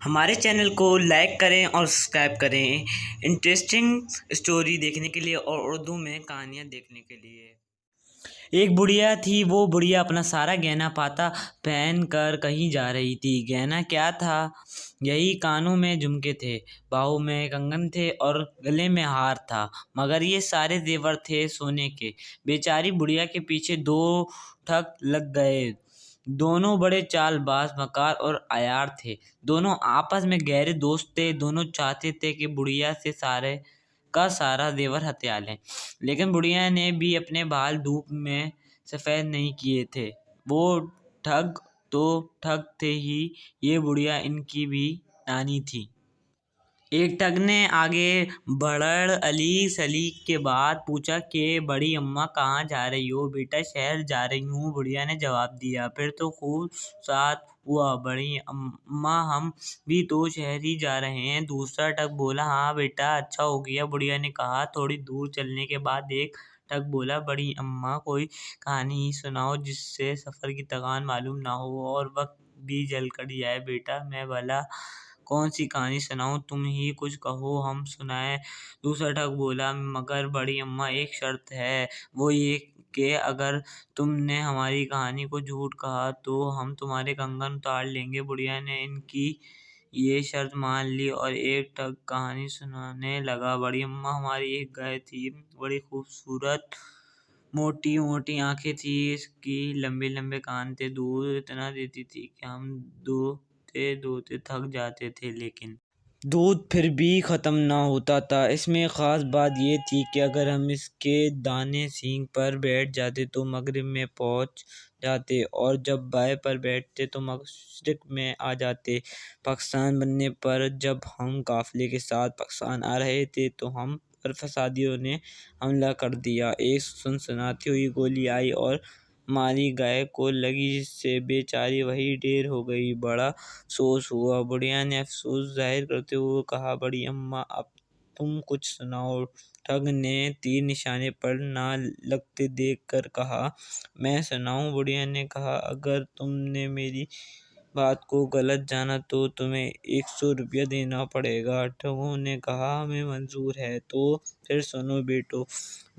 हमारे चैनल को लाइक करें और सब्सक्राइब करें इंटरेस्टिंग स्टोरी देखने के लिए और उर्दू में कहानियाँ देखने के लिए। एक बुढ़िया थी। वो बुढ़िया अपना सारा गहना पाता पहन कर कहीं जा रही थी। गहना क्या था? यही कानों में झुमके थे, बाहों में कंगन थे और गले में हार था, मगर ये सारे जेवर थे सोने के। बेचारी बुढ़िया के पीछे दो ठग लग गए। दोनों बड़े चालबाज, मकार और अयार थे। दोनों आपस में गहरे दोस्त थे। दोनों चाहते थे कि बुढ़िया से सारे का सारा जेवर हथिया लें, लेकिन बुढ़िया ने भी अपने बाल धूप में सफ़ेद नहीं किए थे। वो ठग तो ठग थे ही, ये बुढ़िया इनकी भी नानी थी। एक ठग ने आगे बढ़ अली सलीक के बाद पूछा कि बड़ी अम्मा कहाँ जा रही हो? बेटा शहर जा रही हूँ, बुढ़िया ने जवाब दिया। फिर तो खूब साथ हुआ। बड़ी अम्मा हम भी तो शहर ही जा रहे हैं। दूसरा ठग बोला। हाँ बेटा, अच्छा हो गया, बुढ़िया ने कहा। थोड़ी दूर चलने के बाद एक ठग बोला, बड़ी अम्मा कोई कहानी ही सुनाओ जिससे सफ़र की थकान मालूम ना हो और वक्त भी जल कर जाए। बेटा मैं भला कौन सी कहानी सुनाऊं, तुम ही कुछ कहो हम सुनाएं। दूसरा ठग बोला, मगर बड़ी अम्मा एक शर्त है, वो ये कि अगर तुमने हमारी कहानी को झूठ कहा तो हम तुम्हारे कंगन उतार लेंगे। बुढ़िया ने इनकी ये शर्त मान ली और एक ठग कहानी सुनाने लगा। बड़ी अम्मा हमारी एक गाय थी, बड़ी खूबसूरत, मोटी मोटी आंखें थी, इसकी लंबे लंबे कान थे, दूध इतना देती थी कि हम दोते दोते थक जाते थे, लेकिन दूध फिर भी ख़त्म ना होता था। इसमें ख़ास बात ये थी कि अगर हम इसके दाने सींग पर बैठ जाते तो मगरिब में पहुंच जाते, और जब बाएं पर बैठते तो मशरिक़ में आ जाते। पाकिस्तान बनने पर जब हम काफ़िले के साथ पाकिस्तान आ रहे थे तो हम पर फसादियों ने हमला कर दिया। एक सनसनाती हुई गोली आई और हमारी गाय को लगी, जिससे बेचारी वहीं ढेर हो गई। बड़ा अफसोस हुआ। बुढ़िया ने अफसोस जाहिर करते हुए कहा, बड़ी अम्मा अब तुम कुछ सुनाओ। ठग ने तीर निशाने पर ना लगते देख कर कहा, मैं सुनाऊं? बुढ़िया ने कहा, अगर तुमने मेरी बात को गलत जाना तो तुम्हें 100 रुपया देना पड़ेगा। ठगों ने कहा, हमें मंजूर है। तो फिर सुनो बेटो,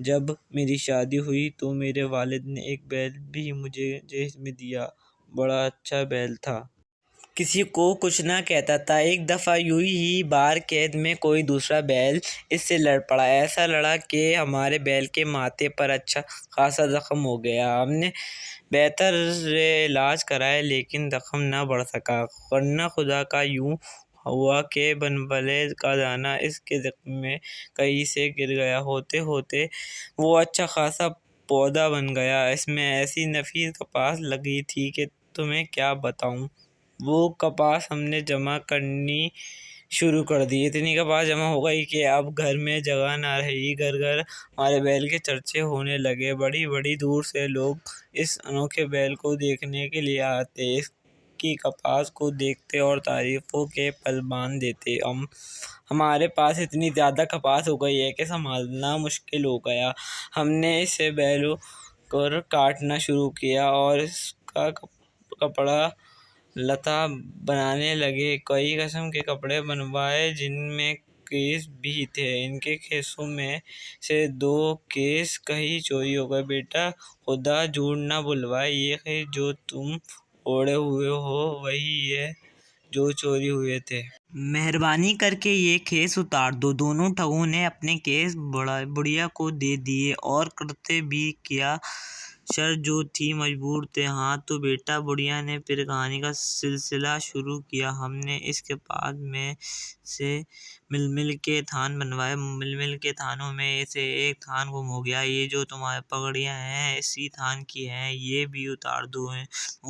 जब मेरी शादी हुई तो मेरे वालिद ने एक बैल भी मुझे जहेज में दिया। बड़ा अच्छा बैल था, किसी को कुछ ना कहता था। एक दफ़ा यूं ही बार कैद में कोई दूसरा बैल इससे लड़ पड़ा। ऐसा लड़ा कि हमारे बैल के माथे पर अच्छा खासा ज़ख्म हो गया। हमने बेहतर इलाज कराया, लेकिन ज़ख्म न बढ़ सका, वरना खुदा का यूं हुआ कि बनबले का दाना इसके ज़ख्म में कहीं से गिर गया। होते होते वो अच्छा खासा पौधा बन गया। इसमें ऐसी नफीस कपास लगी थी कि तुम्हें क्या बताऊं। वो कपास हमने जमा करनी शुरू कर दी। इतनी कपास जमा हो गई कि अब घर में जगह ना रही। घर घर हमारे बैल के चर्चे होने लगे। बड़ी बड़ी दूर से लोग इस अनोखे बैल को देखने के लिए आते, इसकी कपास को देखते और तारीफों के पल बांध देते। हमारे पास इतनी ज़्यादा कपास हो गई है कि संभालना मुश्किल हो गया। हमने इसे बैलों को काटना शुरू किया और इसका कपड़ा लता बनाने लगे। कई किस्म के कपड़े बनवाए जिनमें केस भी थे। इनके केसों में से 2 केस कहीं चोरी हो गए। बेटा खुदा झूठ ना बुलवाए, ये है जो तुम ओढ़े हुए हो वही है जो चोरी हुए थे। मेहरबानी करके ये केस उतार दो। दोनों ठगों ने अपने केस बुढ़िया को दे दिए और करते भी क्या, शर्त जो थी मजबूर थे। हाँ तो बेटा, बुढ़िया ने फिर कहानी का सिलसिला शुरू किया। हमने इसके बाद में से मिल मिल के थान बनवाए। मिल मिल के थानों में से एक थान गुम हो गया। ये जो तुम्हारे पगड़ियाँ हैं इसी थान की हैं, ये भी उतार दो।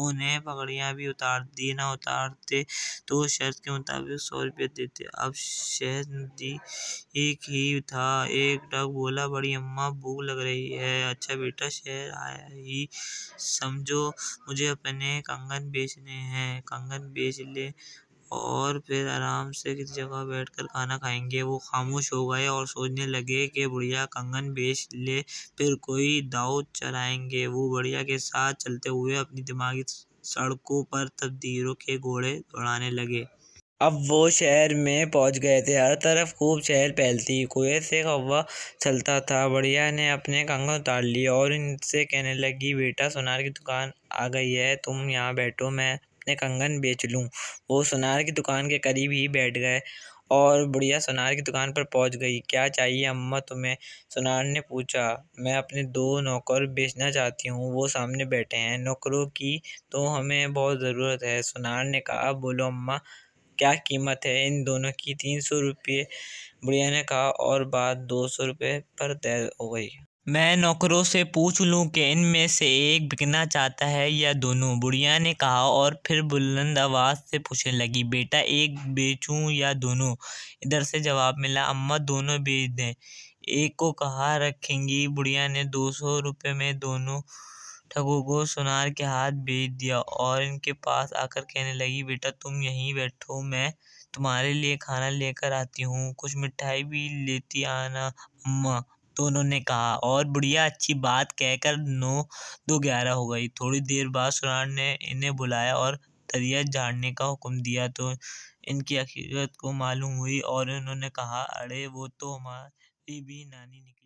उन्हें पगड़ियाँ भी उतार दी। ना उतारते तो शर्त के मुताबिक 100 रुपये देते। अब शहद नज़दीक ही था। एक ठग बोला, बड़ी अम्मा भूख लग रही है। अच्छा बेटा, शहर आया ही समझो, मुझे अपने कंगन बेचने हैं। कंगन बेच ले और फिर आराम से किसी जगह बैठकर खाना खाएंगे। वो खामोश हो गए और सोचने लगे कि बुढ़िया कंगन बेच ले फिर कोई दाव चलाएंगे। वो बुढ़िया के साथ चलते हुए अपनी दिमागी सड़कों पर तकदीरों के घोड़े दौड़ाने लगे। अब वो शहर में पहुंच गए थे। हर तरफ खूब चहल पहल थी। कुएं से कौवा चलता था। बुढ़िया ने अपने कंगन उतार लिए और इनसे कहने लगी, बेटा, सुनार की दुकान आ गई है, तुम यहाँ बैठो, मैं अपने कंगन बेच लूँ। वो सुनार की दुकान के करीब ही बैठ गए और बुढ़िया सुनार की दुकान पर पहुंच गई। क्या चाहिए अम्मा तुम्हें? सुनार ने पूछा। मैं अपने 2 नौकर बेचना चाहती हूँ, वो सामने बैठे हैं। नौकरों की तो हमें बहुत ज़रूरत है, सुनार ने कहा। बोलो अम्मा, क्या कीमत है इन दोनों की? 300 रुपये, बुढ़िया ने कहा, और बात 200 रुपये पर तय हो गई। मैं नौकरों से पूछ लूं कि इनमें से एक बिकना चाहता है या दोनों? बुढ़िया ने कहा और फिर बुलंद आवाज से पूछने लगी, बेटा, एक बेचूं या दोनों? इधर से जवाब मिला, अम्मा, दोनों बेच दें। एक को कहाँ रखेंगी? बुढ़िया ने 200 रुपये में दोनों ठगों को सुनार के हाथ बेच दिया और इनके पास आकर कहने लगी, बेटा, तुम यहीं बैठो, मैं तुम्हारे लिए खाना लेकर आती हूँ, कुछ मिठाई भी लेती आना अम्मा, दोनों ने कहा। और बुढ़िया अच्छी बात कहकर 9 2 11 हो गई। थोड़ी देर बाद सुनार ने इन्हें बुलाया और दरिया झाड़ने का हुक्म दिया तो इनकी हकीकत को मालूम हुई और उन्होंने कहा, अरे वो तो हमारी भी नानी निकली।